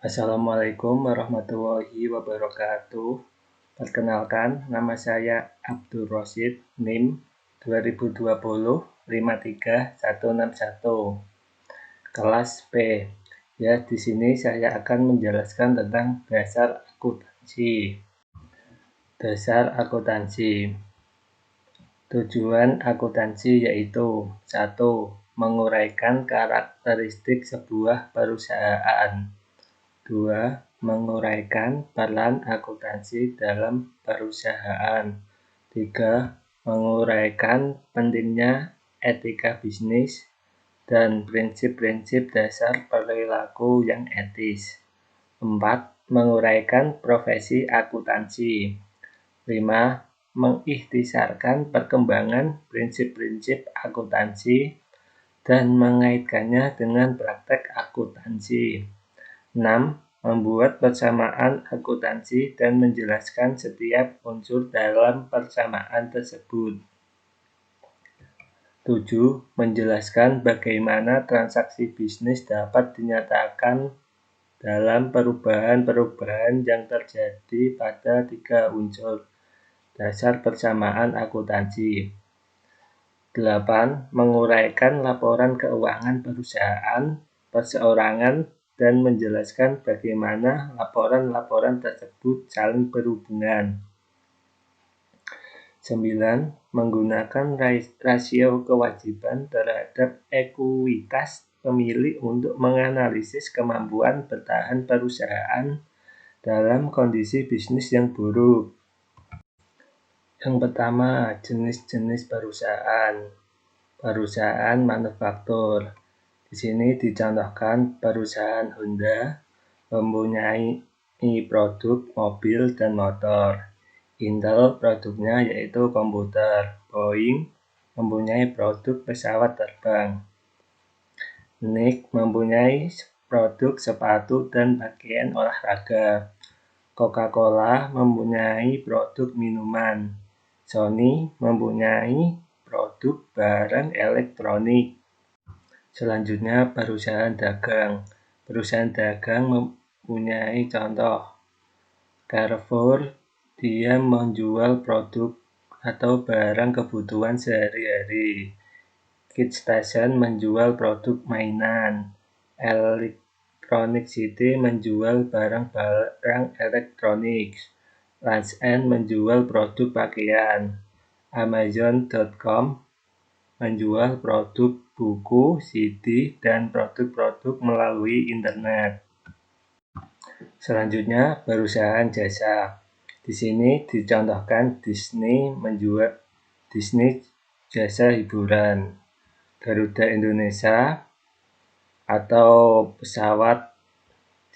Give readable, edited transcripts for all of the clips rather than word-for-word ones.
Assalamualaikum warahmatullahi wabarakatuh. Perkenalkan, nama saya Abdul Rosid, NIM 2020-53161, kelas P. Ya, di sini saya akan menjelaskan tentang dasar akuntansi. Dasar akuntansi. Tujuan akuntansi yaitu 1. Menguraikan karakteristik sebuah perusahaan. 2. Menguraikan peran akuntansi dalam perusahaan. 3. Menguraikan pentingnya etika bisnis dan prinsip-prinsip dasar perilaku yang etis. 4. Menguraikan profesi akuntansi. 5. Mengikhtisarkan perkembangan prinsip-prinsip akuntansi dan mengaitkannya dengan praktek akuntansi. 6. Membuat persamaan akuntansi dan menjelaskan setiap unsur dalam persamaan tersebut. 7. Menjelaskan bagaimana transaksi bisnis dapat dinyatakan dalam perubahan-perubahan yang terjadi pada 3 unsur dasar persamaan akuntansi. 8. Menguraikan laporan keuangan perusahaan, perseorangan, dan menjelaskan bagaimana laporan-laporan tersebut saling berhubungan. 9. Menggunakan rasio kewajiban terhadap ekuitas pemilik untuk menganalisis kemampuan bertahan perusahaan dalam kondisi bisnis yang buruk. Yang pertama, jenis-jenis perusahaan. Perusahaan manufaktur. Di sini dicontohkan perusahaan Honda mempunyai produk mobil dan motor. Intel produknya yaitu komputer. Boeing mempunyai produk pesawat terbang. Nike mempunyai produk sepatu dan pakaian olahraga. Coca-Cola mempunyai produk minuman. Sony mempunyai produk barang elektronik. Selanjutnya, perusahaan dagang. Perusahaan dagang mempunyai contoh. Carrefour, dia menjual produk atau barang kebutuhan sehari-hari. KitStation menjual produk mainan. Electronic City menjual barang-barang elektronik. Lunch End menjual produk pakaian. Amazon.com menjual produk buku, CD, dan produk-produk melalui internet. Selanjutnya, perusahaan jasa. Di sini dicontohkan Disney menjual Disney jasa hiburan. Garuda Indonesia atau pesawat,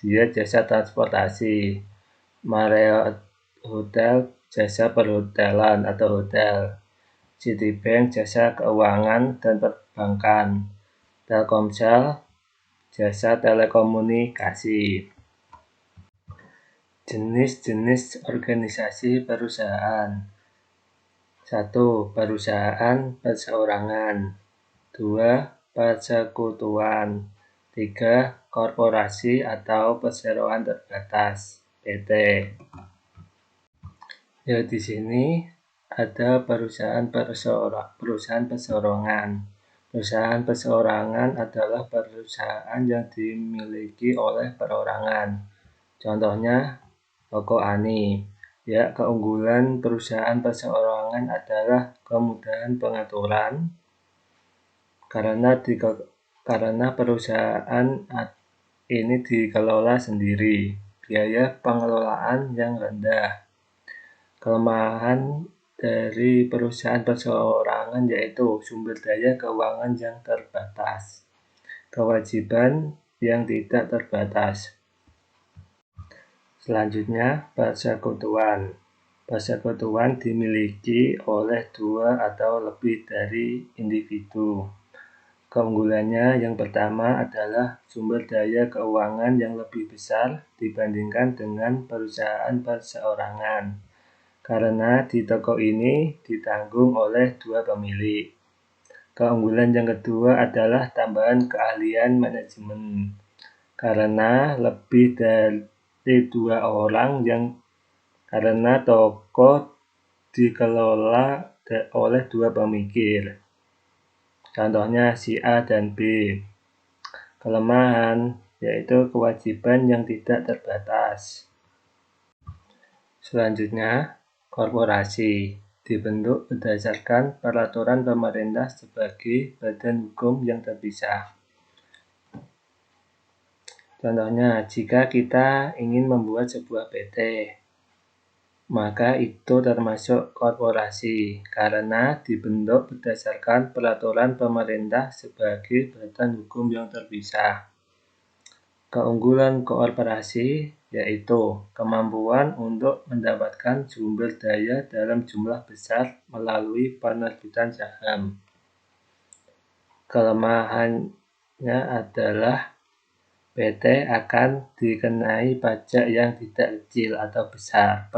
dia jasa transportasi. Marriott Hotel, jasa perhotelan atau hotel. Citibank, jasa keuangan dan perbankan. Telkomsel, jasa telekomunikasi. Jenis-jenis organisasi perusahaan. 1. Perusahaan perseorangan. 2. Persekutuan. 3. Korporasi atau perseroan terbatas, PT. Ya, di sini ada perusahaan perseorangan. Perusahaan perseorangan adalah perusahaan yang dimiliki oleh perorangan. Contohnya, Toko Ani. Ya, keunggulan perusahaan perseorangan adalah kemudahan pengaturan karena perusahaan ini dikelola sendiri. Biaya pengelolaan yang rendah. Kelemahan dari perusahaan perseorangan yaitu sumber daya keuangan yang terbatas, kewajiban yang tidak terbatas. Selanjutnya, persekutuan. Persekutuan dimiliki oleh 2 atau lebih dari individu. Keunggulannya yang pertama adalah sumber daya keuangan yang lebih besar dibandingkan dengan perusahaan perseorangan. Karena di toko ini ditanggung oleh 2 pemilik. Keunggulan yang kedua adalah tambahan keahlian manajemen. karena lebih dari 2 orang karena toko dikelola oleh 2 pemikir. Contohnya si A dan B. Kelemahan yaitu kewajiban yang tidak terbatas. Selanjutnya, korporasi dibentuk berdasarkan peraturan pemerintah sebagai badan hukum yang terpisah. Contohnya, jika kita ingin membuat sebuah PT, maka itu termasuk korporasi karena dibentuk berdasarkan peraturan pemerintah sebagai badan hukum yang terpisah. Keunggulan korporasi yaitu kemampuan untuk mendapatkan sumber daya dalam jumlah besar melalui penerbitan saham. Kelemahannya adalah PT akan dikenai pajak yang tidak kecil atau besar,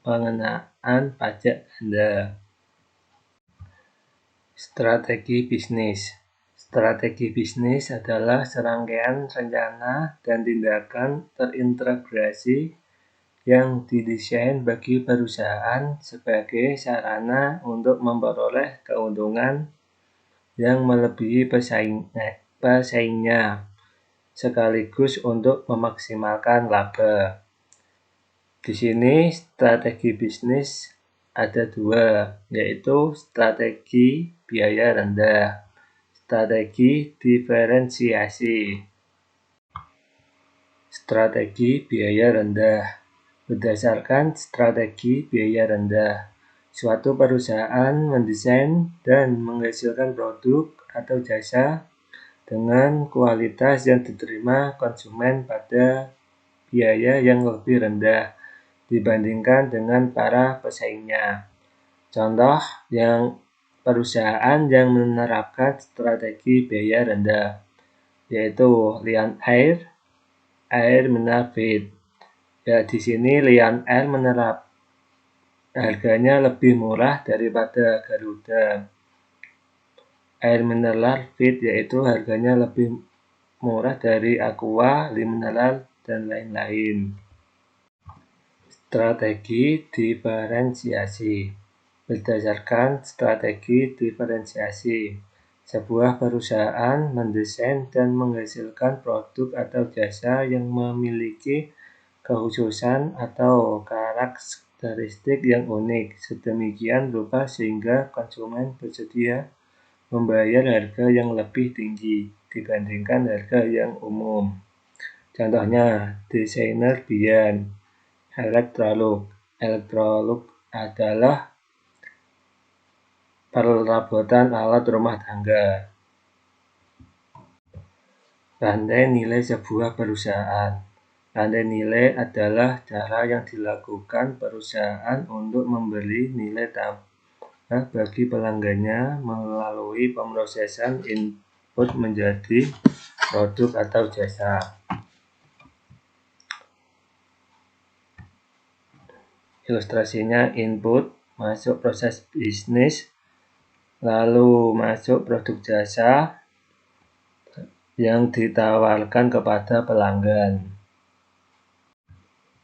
pengenaan pajak ganda. Strategi bisnis. Strategi bisnis adalah serangkaian rencana dan tindakan terintegrasi yang didesain bagi perusahaan sebagai sarana untuk memperoleh keuntungan yang melebihi pesaingnya, sekaligus untuk memaksimalkan laba. Di sini strategi bisnis ada 2, yaitu strategi biaya rendah, strategi diferensiasi. Strategi biaya rendah. Berdasarkan strategi biaya rendah, suatu perusahaan mendesain dan menghasilkan produk atau jasa dengan kualitas yang diterima konsumen pada biaya yang lebih rendah dibandingkan dengan para pesaingnya. Contoh yang perusahaan yang menerapkan strategi biaya rendah yaitu Lion Air Mineral Feed. Ya, di sini Lion Air harganya lebih murah daripada Garuda. Air Mineral Feed yaitu harganya lebih murah dari Aqua, Mineral, dan lain-lain. Strategi diferensiasi. Berdasarkan strategi diferensiasi, sebuah perusahaan mendesain dan menghasilkan produk atau jasa yang memiliki kekhususan atau karakteristik yang unik sedemikian rupa sehingga konsumen bersedia membayar harga yang lebih tinggi dibandingkan harga yang umum. Contohnya, desainer Bian, Electrolux. Electrolux adalah perabotan alat rumah tangga. Rantai nilai sebuah perusahaan. Rantai nilai adalah cara yang dilakukan perusahaan untuk memberi nilai tambah bagi pelanggannya melalui pemrosesan input menjadi produk atau jasa. Ilustrasinya, input masuk proses bisnis, lalu masuk produk jasa yang ditawarkan kepada pelanggan.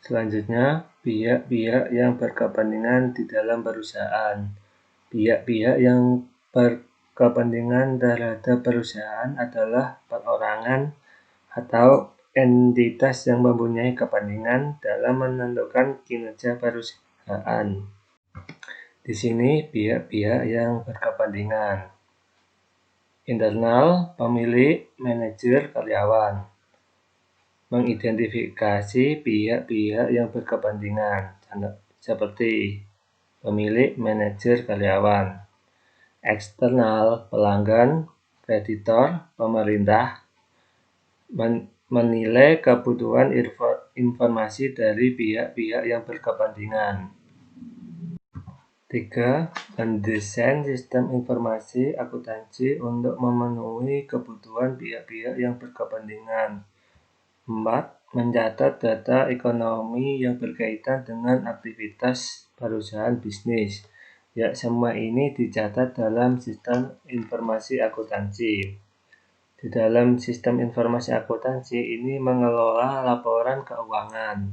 Selanjutnya, pihak-pihak yang berkepentingan di dalam perusahaan. Pihak-pihak yang berkepentingan terhadap perusahaan adalah perorangan atau entitas yang mempunyai kepentingan dalam menentukan kinerja perusahaan. Di sini pihak-pihak yang berkepentingan. Internal, pemilik, manajer, karyawan. Mengidentifikasi pihak-pihak yang berkepentingan, seperti pemilik, manajer, karyawan. Eksternal, pelanggan, kreditor, pemerintah. Menilai kebutuhan informasi dari pihak-pihak yang berkepentingan. 3. Mendesain sistem informasi akuntansi untuk memenuhi kebutuhan pihak-pihak yang berkepentingan. 4. Mencatat data ekonomi yang berkaitan dengan aktivitas perusahaan bisnis. Ya, semua ini dicatat dalam sistem informasi akuntansi. Di dalam sistem informasi akuntansi ini mengelola laporan keuangan.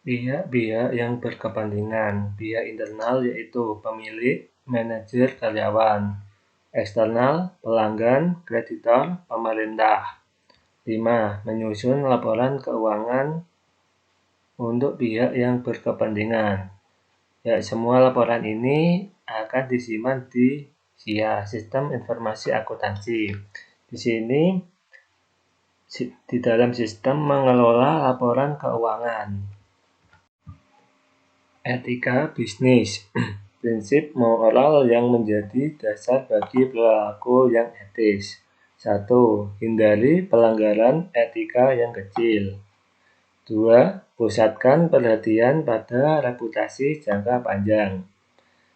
Pihak-pihak yang berkepentingan, pihak internal yaitu pemilik, manajer, karyawan, eksternal, pelanggan, kreditor, pemerintah. 5. Menyusun laporan keuangan untuk pihak yang berkepentingan. Ya, semua laporan ini akan disimpan di SIA, Sistem Informasi Akuntansi. Di sini, di dalam sistem mengelola laporan keuangan. Etika bisnis. Prinsip moral yang menjadi dasar bagi perilaku yang etis. 1. Hindari pelanggaran etika yang kecil. 2. Pusatkan perhatian pada reputasi jangka panjang.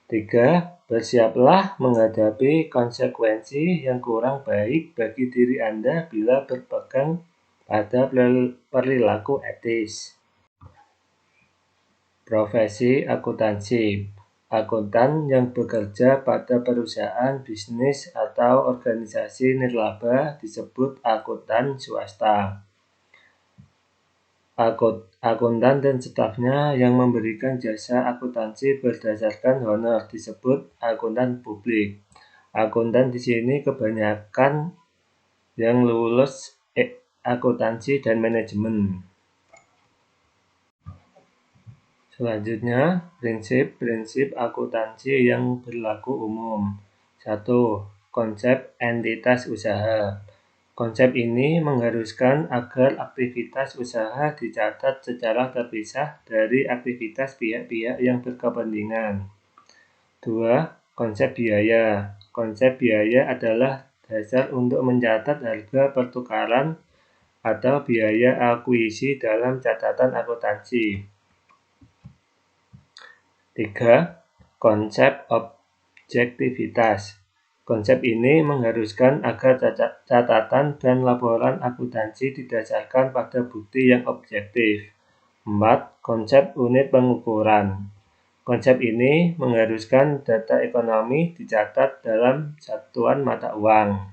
3. Bersiaplah menghadapi konsekuensi yang kurang baik bagi diri Anda bila berpegang pada perilaku etis. Profesi akuntansi. Akuntan yang bekerja pada perusahaan, bisnis, atau organisasi nirlaba disebut akuntan swasta. Akuntan dan stafnya yang memberikan jasa akuntansi berdasarkan honor disebut akuntan publik. Akuntan di sini kebanyakan yang lulus akuntansi dan manajemen. Selanjutnya, prinsip-prinsip akuntansi yang berlaku umum. 1. Konsep entitas usaha. Konsep ini mengharuskan agar aktivitas usaha dicatat secara terpisah dari aktivitas pihak-pihak yang berkepentingan. 2. Konsep biaya. Konsep biaya adalah dasar untuk mencatat harga pertukaran atau biaya akuisisi dalam catatan akuntansi. 3. Konsep objektivitas. Konsep ini mengharuskan agar catatan dan laporan akuntansi didasarkan pada bukti yang objektif. 4. Konsep unit pengukuran. Konsep ini mengharuskan data ekonomi dicatat dalam satuan mata uang.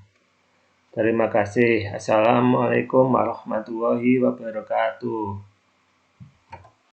Terima kasih. Assalamualaikum warahmatullahi wabarakatuh.